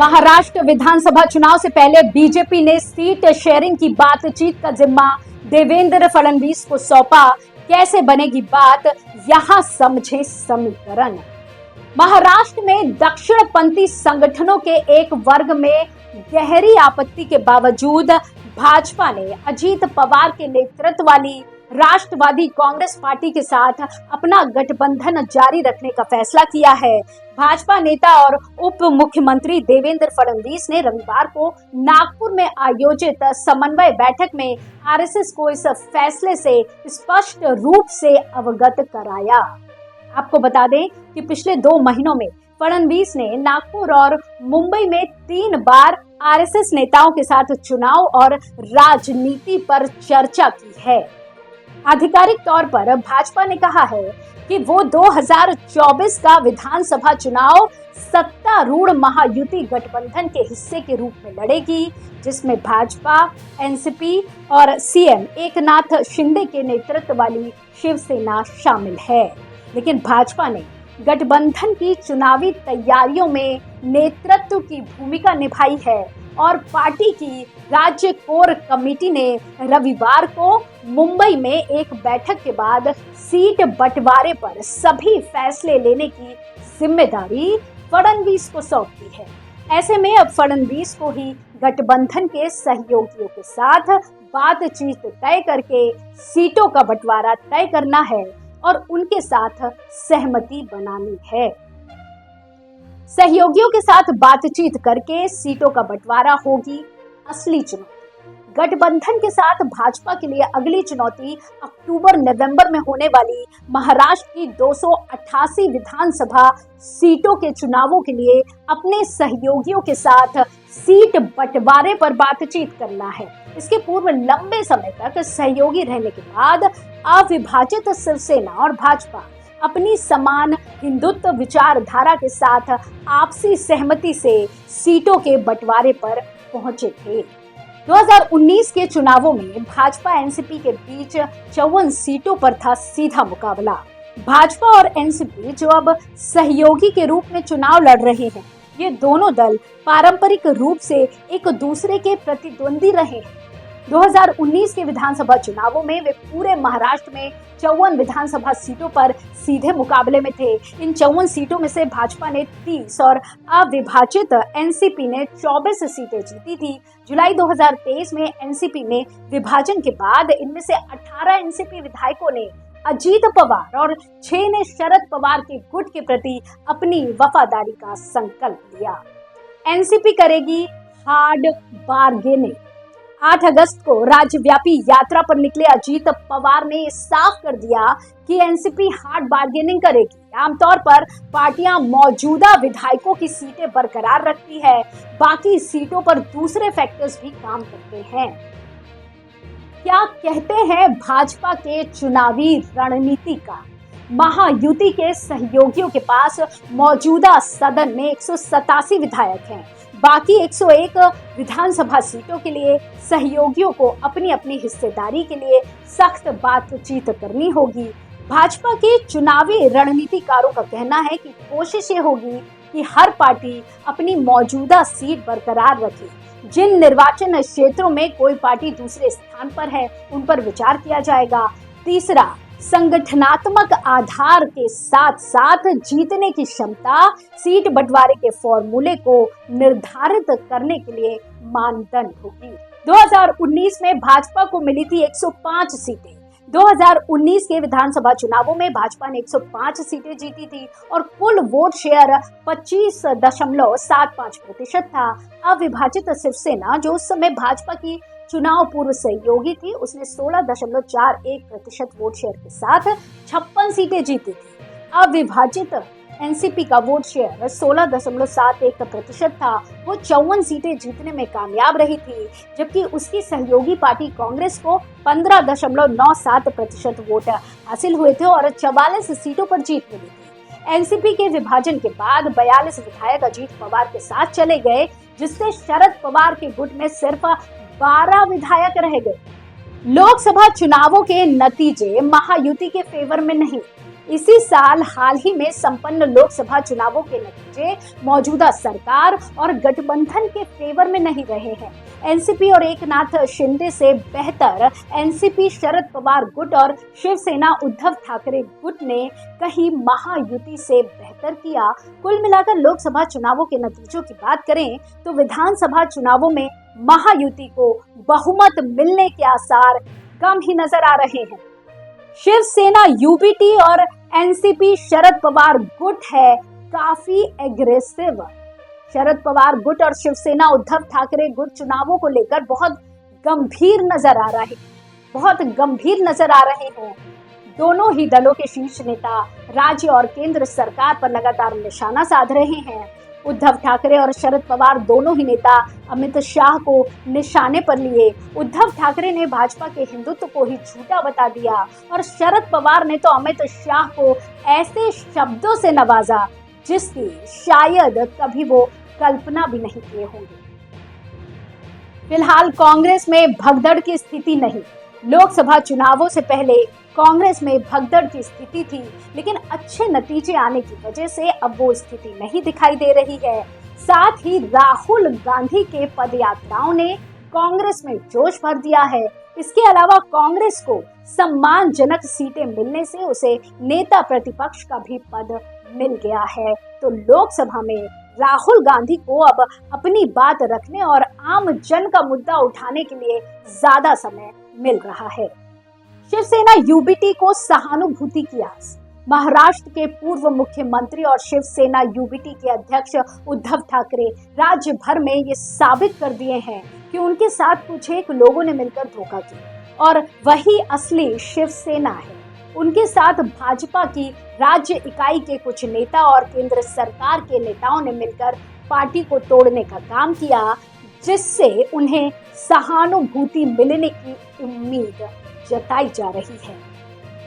महाराष्ट्र विधानसभा चुनाव से पहले बीजेपी ने सीट शेयरिंग की बातचीत का जिम्मा देवेंद्र फडणवीस को सौंपा। कैसे बनेगी बात, यहां समझे समीकरण। महाराष्ट्र में दक्षिणपंथी संगठनों के एक वर्ग में गहरी आपत्ति के बावजूद भाजपा ने अजीत पवार के नेतृत्व वाली राष्ट्रवादी कांग्रेस पार्टी के साथ अपना गठबंधन जारी रखने का फैसला किया है। भाजपा नेता और उप मुख्यमंत्री देवेंद्र फडणवीस ने रविवार को नागपुर में आयोजित समन्वय बैठक में आरएसएस को इस फैसले से स्पष्ट रूप से अवगत कराया। आपको बता दें कि पिछले 2 महीनों में फडणवीस ने नागपुर और मुंबई में 3 बार आरएसएस नेताओं के साथ चुनाव और राजनीति पर चर्चा की है। आधिकारिक तौर पर भाजपा ने कहा है कि वो 2024 का विधानसभा चुनाव सत्तारूढ़ महायुति गठबंधन के हिस्से के रूप में लड़ेगी, जिसमें भाजपा, एनसीपी और सीएम एकनाथ शिंदे के नेतृत्व वाली शिवसेना शामिल है। लेकिन भाजपा ने गठबंधन की चुनावी तैयारियों में नेतृत्व की भूमिका निभाई है और पार्टी की राज्य कोर कमेटी ने रविवार को मुंबई में एक बैठक के बाद सीट बंटवारे पर सभी फैसले लेने की जिम्मेदारी फडणवीस को सौंप दी है। ऐसे में अब फडणवीस को ही गठबंधन के सहयोगियों के साथ बातचीत तय करके सीटों का बंटवारा तय करना है और उनके साथ सहमति बनानी है। सहयोगियों के साथ बातचीत करके सीटों का बंटवारा होगी असली चुनौती। गठबंधन के साथ भाजपा के लिए अगली चुनौती अक्टूबर-नवंबर में होने वाली महाराष्ट्र की 288 विधानसभा सीटों के चुनावों के लिए अपने सहयोगियों के साथ सीट बंटवारे पर बातचीत करना है। इसके पूर्व लंबे समय तक सहयोगी रहने के बाद अविभाजित शिवसेना और भाजपा अपनी समान हिंदुत्व विचारधारा के साथ आपसी सहमति से सीटों के बंटवारे पर पहुंचे थे। 2019 के चुनावों में भाजपा एनसीपी के बीच 54 सीटों पर था सीधा मुकाबला। भाजपा और एनसीपी जो अब सहयोगी के रूप में चुनाव लड़ रहे हैं, ये दोनों दल पारंपरिक रूप से एक दूसरे के प्रतिद्वंदी रहे हैं। 2019 के विधानसभा चुनावों में वे पूरे महाराष्ट्र में 54 विधानसभा सीटों पर सीधे मुकाबले में थे। इन 54 सीटों में से भाजपा ने 30 और अविभाजित एनसीपी ने 24 सीटें जीती थी। जुलाई 2023 में एनसीपी में विभाजन के बाद इनमें से 18 एनसीपी विधायकों ने अजीत पवार और 6 ने शरद पवार के गुट के प्रति अपनी वफादारी का संकल्प लिया। एनसीपी करेगी हार्ड बार्गेनिंग। 8 अगस्त को राज्यव्यापी यात्रा पर निकले अजीत पवार ने साफ कर दिया कि एनसीपी हार्ड बार्गेनिंग करेगी। आमतौर पर पार्टियां मौजूदा विधायकों की सीटें बरकरार रखती है, बाकी सीटों पर दूसरे फैक्टर्स भी काम करते हैं। क्या कहते हैं भाजपा के चुनावी रणनीति का? महायुति के सहयोगियों के पास मौजूदा सदन में 187 विधायक हैं। बाकी 101 विधानसभा सीटों के लिए सहयोगियों को अपनी अपनी हिस्सेदारी के लिए सख्त बातचीत करनी होगी। भाजपा के चुनावी रणनीतिकारों का कहना है कि कोशिश ये होगी कि हर पार्टी अपनी मौजूदा सीट बरकरार रखे। जिन निर्वाचन क्षेत्रों में कोई पार्टी दूसरे स्थान पर है, उन पर विचार किया जाएगा। तीसरा, संगठनात्मक आधार के साथ साथ जीतने की क्षमता सीट बंटवारे के फॉर्मूले को निर्धारित करने के लिए मानदंड होगी। 2019 में भाजपा को मिली थी 105 सीटें। 2019 के विधानसभा चुनावों में भाजपा ने 105 सीटें जीती थी और कुल वोट शेयर 25.75% था। अविभाजित शिवसेना, जो उस समय भाजपा की चुनाव पूर्व सहयोगी थी, उसने 16.41% वोट शेयर के साथ 56 सीटें जीती थी। अविभाजित एनसीपी का वोट शेयर 16.71% था। वो 54 सीटें जीतने में कामयाब रही थी, जबकि उसकी सहयोगी पार्टी कांग्रेस को 15.97% वोट हासिल हुए थे और 44 सीटों पर जीत मिली थी। एनसीपी के विभाजन के बाद 42 विधायक अजीत पवार के साथ चले गए, जिससे शरद पवार के गुट में सिर्फ 12 विधायक रह गए। लोकसभा चुनावों के नतीजे महायुति के फेवर में नहीं। इसी साल हाल ही में संपन्न लोकसभा चुनावों के नतीजे मौजूदा सरकार और गठबंधन के फेवर में नहीं रहे हैं। एनसीपी और एकनाथ शिंदे से बेहतर एनसीपी शरद पवार गुट और शिवसेना उद्धव ठाकरे गुट ने कहीं महायुति से बेहतर किया। कुल मिलाकर लोकसभा चुनावों के नतीजों की बात करें तो विधानसभा चुनावों में महायुति को बहुमत मिलने के आसार कम ही नजर आ रहे हैं। शिवसेना यूबीटी और एनसीपी शरद पवार गुट है काफी एग्रेसिव। शरद पवार गुट और शिवसेना उद्धव ठाकरे गुट चुनावों को लेकर बहुत गंभीर नजर आ रहे हैं। दोनों ही दलों के शीर्ष नेता राज्य और केंद्र सरकार पर लगातार निशाना साध रहे हैं। उद्धव ठाकरे और शरद पवार दोनों ही नेता अमित शाह को निशाने पर लिए। उद्धव ठाकरे ने भाजपा के हिंदुत्व को ही झूठा बता दिया और शरद पवार ने तो अमित शाह को ऐसे शब्दों से नवाजा जिसकी शायद कभी वो कल्पना भी नहीं किए होंगे। फिलहाल कांग्रेस में भगदड़ की स्थिति नहीं। लोकसभा चुनावों से पहले कांग्रेस में भगदड़ की स्थिति थी, लेकिन अच्छे नतीजे आने की वजह से अब वो स्थिति नहीं दिखाई दे रही है। साथ ही राहुल गांधी के पदयात्राओं ने कांग्रेस में जोश भर दिया है। इसके अलावा कांग्रेस को सम्मानजनक सीटें मिलने से उसे नेता प्रतिपक्ष का भी पद मिल गया है। तो लोकसभा में राहुल गांधी को अब अपनी बात रखने और आम जन का मुद्दा उठाने के लिए ज्यादा समय मिल रहा है। शिवसेना यूबीटी को सहानुभूति की आस। महाराष्ट्र के पूर्व मुख्यमंत्री और शिवसेना यूबीटी के अध्यक्ष उद्धव ठाकरे राज्य भर में ये साबित कर दिए हैं कि उनके साथ कुछ एक लोगों ने मिलकर धोखा किया और वही असली शिवसेना है। उनके साथ भाजपा की राज्य इकाई के कुछ नेता और केंद्र सरकार के नेताओं ने मिलकर पार्टी को तोड़ने का काम किया, जिससे उन्हें सहानुभूति मिलने की उम्मीद जताई जा रही है।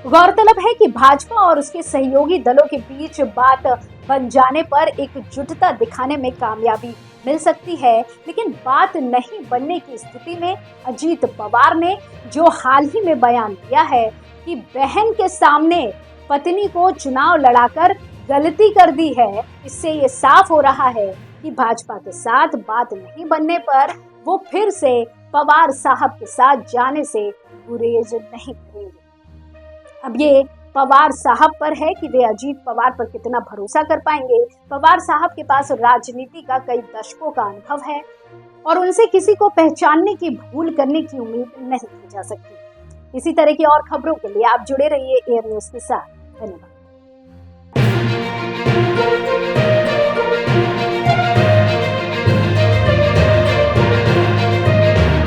गौरतलब है कि भाजपा और उसके सहयोगी दलों के बीच बात बन जाने पर एकजुटता दिखाने में कामयाबी मिल सकती है, लेकिन बात नहीं बनने की स्थिति में अजीत पवार ने जो हाल ही में बयान दिया है कि बहन के सामने पत्नी को चुनाव लड़ाकर गलती कर दी है, इससे ये साफ हो रहा है कि भाजपा के साथ बात नहीं बनने पर वो फिर से पवार साहब के साथ जाने से गुरेज नहीं करेंगे। अब ये पवार साहब पर है कि वे अजीत पवार पर कितना भरोसा कर पाएंगे। पवार साहब के पास राजनीति का कई दशकों का अनुभव है और उनसे किसी को पहचानने की भूल करने की उम्मीद नहीं की जा सकती। इसी तरह की और खबरों के लिए आप जुड़े रहिए एयर न्यूज के साथ। धन्यवाद।